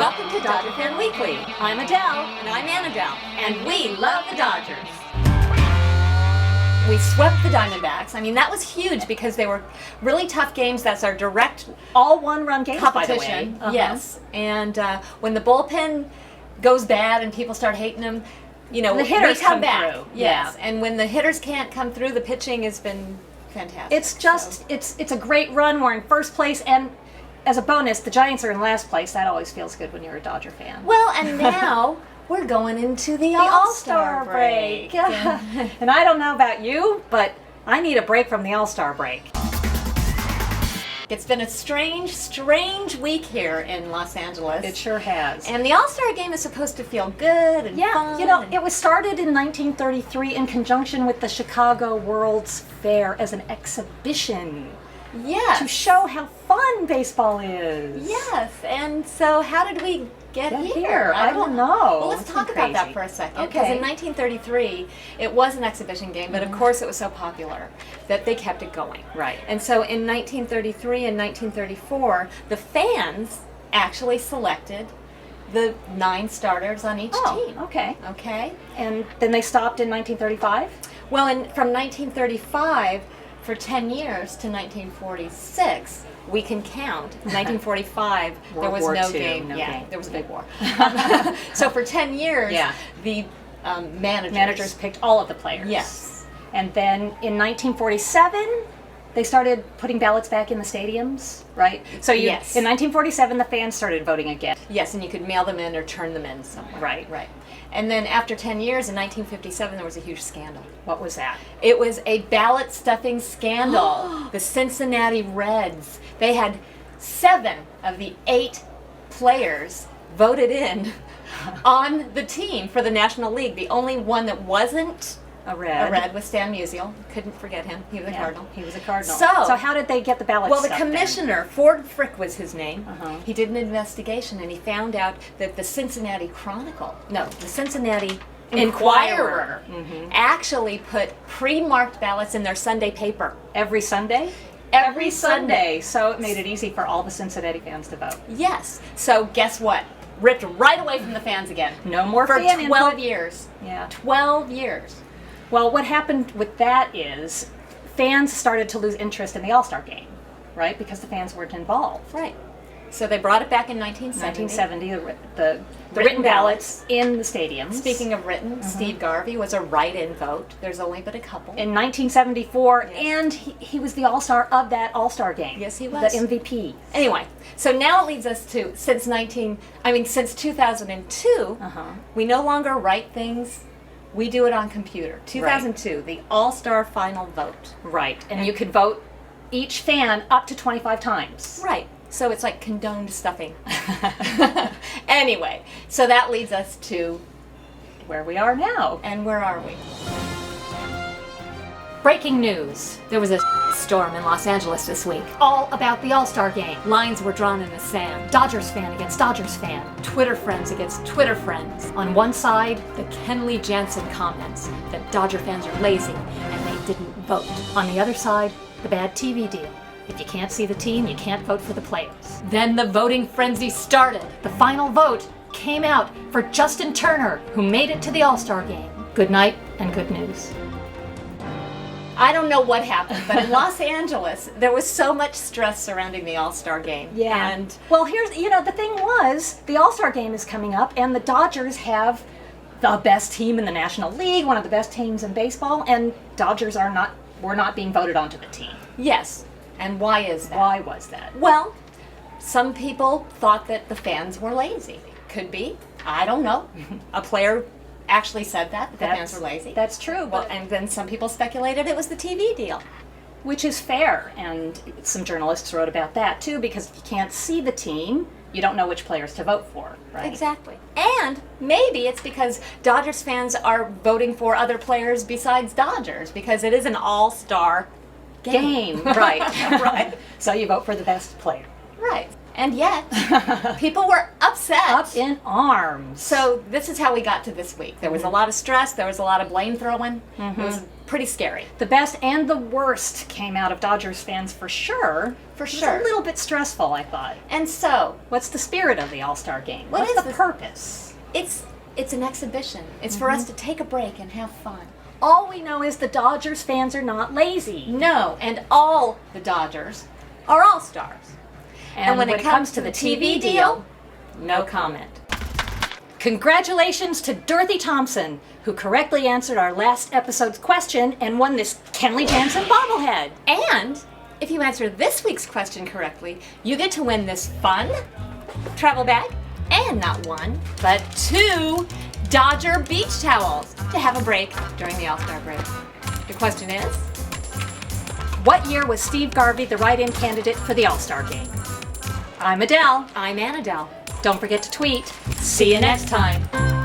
Welcome to Dodger Fan Weekly. I'm Adele. And I'm Annabelle. And we love the Dodgers. We swept the Diamondbacks. I mean, that was huge because they were really tough games. That's our direct All one-run games, competition. by the way. Yes. And when the bullpen goes bad and people start hating them, you know, The hitters we come come back. through. Yes. Yeah. And when the hitters can't come through, the pitching has been fantastic. It's just, it's a great run. We're in first place, and as a bonus, the Giants are in last place. That always feels good when you're a Dodger fan. Well, and now we're going into the All-Star break. And I don't know about you, but I need a break from the All-Star break. It's been a strange week here in Los Angeles. It sure has. And the All-Star game is supposed to feel good and Yeah, fun. you know, it was started in 1933 in conjunction with the Chicago World's Fair as an exhibition Yes. to show how fun baseball is. Yes. And so how did we get here? I don't know. Well, let's It's talk been about that crazy. for a second. Okay. Because in 1933, it was an exhibition game, but of course it was so popular that they kept it going. Right. And so in 1933 and 1934, the fans actually selected the 9 starters on each team. Okay. Okay? And then they stopped in 1935? Well, from 1935 for 10 years to 1946, we can count. In 1945, there World was War no II, game. no Yeah, game. there was a big war. So for 10 years, Yeah. the Managers picked all of the players. Yes. And then in 1947, they started putting ballots back in the stadiums, right? So Yes. in 1947, the fans started voting again. Yes, and you could mail them in or turn them in somewhere. Right. Right. And then after 10 years, in 1957, there was a huge scandal. What was that? It was a ballot stuffing scandal. The Cincinnati Reds, they had 7 of the 8 players voted in on the team for the National League. The only one that wasn't A red. was Stan Musial. Couldn't forget him. He was a Yeah, Cardinal. He was a Cardinal. So how did they get the ballots Well, the stuffed in? commissioner, Ford Frick was his name, Uh-huh. he did an investigation and he found out that the Cincinnati Enquirer actually put pre-marked ballots in their Sunday paper. Every Sunday? Every Sunday. So it made it easy for all the Cincinnati fans to vote. Yes. So guess what? Ripped right away from the fans again. No more For fan 12 input. years. Yeah. 12 years. Well, what happened with that is fans started to lose interest in the All-Star game, right? Because the fans weren't involved. Right. So they brought it back in 1970. 1970, the written ballots in the stadiums. Speaking of written, Steve Garvey was a write-in vote. There's only but a couple. In 1974, Yes. and he was the All-Star of that All-Star game. Yes, he was. The MVP. Anyway, so now it leads us to since 2002, we no longer write things. We do it on computer. 2002, the All-Star final vote. Right, and you could vote each fan up to 25 times. Right. So it's like condoned stuffing. Anyway, so that leads us to, Where we are now. and where are we? Breaking news. There was a storm in Los Angeles this week. All about the All-Star game. Lines were drawn in the sand. Dodgers fan against Dodgers fan. Twitter friends against Twitter friends. On one side, The Kenley Jansen comments that Dodger fans are lazy and they didn't vote. on the other side, the bad TV deal. If you can't see the team, you can't vote for the players. Then the voting frenzy started. The final vote came out for Justin Turner, who made it to the All-Star game. Good night and good news. I don't know what happened, but in Los Angeles, there was so much stress surrounding the All-Star game. And well, the thing was, the All-Star game is coming up, and the Dodgers have the best team in the National League, one of the best teams in baseball, and Dodgers were not being voted onto the team. yes, and why is that? Why was that? Well, some people thought that the fans were lazy. Could be. I don't know. A player actually said that the fans were lazy. That's true, Well, and then some people speculated it was the TV deal. which is fair, and some journalists wrote about that too, because if you can't see the team, you don't know which players to vote for, right? Exactly. And maybe it's because Dodgers fans are voting for other players besides Dodgers, because it is an all-star game. Right, right. So you vote for the best player. Right. And yet, people were upset. Up in arms. So this is how we got to this week. There was a lot of stress. There was a lot of blame throwing. It was pretty scary. The best and the worst came out of Dodgers fans for sure. For It sure. was a little bit stressful, I thought. And so, What's the spirit of the All-Star game? What What's is the the- purpose? it's an exhibition. It's for us to take a break and have fun. All we know is the Dodgers fans are not lazy. No, and all the Dodgers are all-stars. And when it comes to the TV deal, no comment. congratulations to Dorothy Thompson, who correctly answered our last episode's question and won this Kenley Jansen bobblehead. And if you answer this week's question correctly, you get to win this fun travel bag and not one, but 2 Dodger beach towels to have a break during the All-Star break. The question is, What year was Steve Garvey the write-in candidate for the All-Star game? I'm Adele. I'm Annadelle. Don't forget to tweet. See you next time.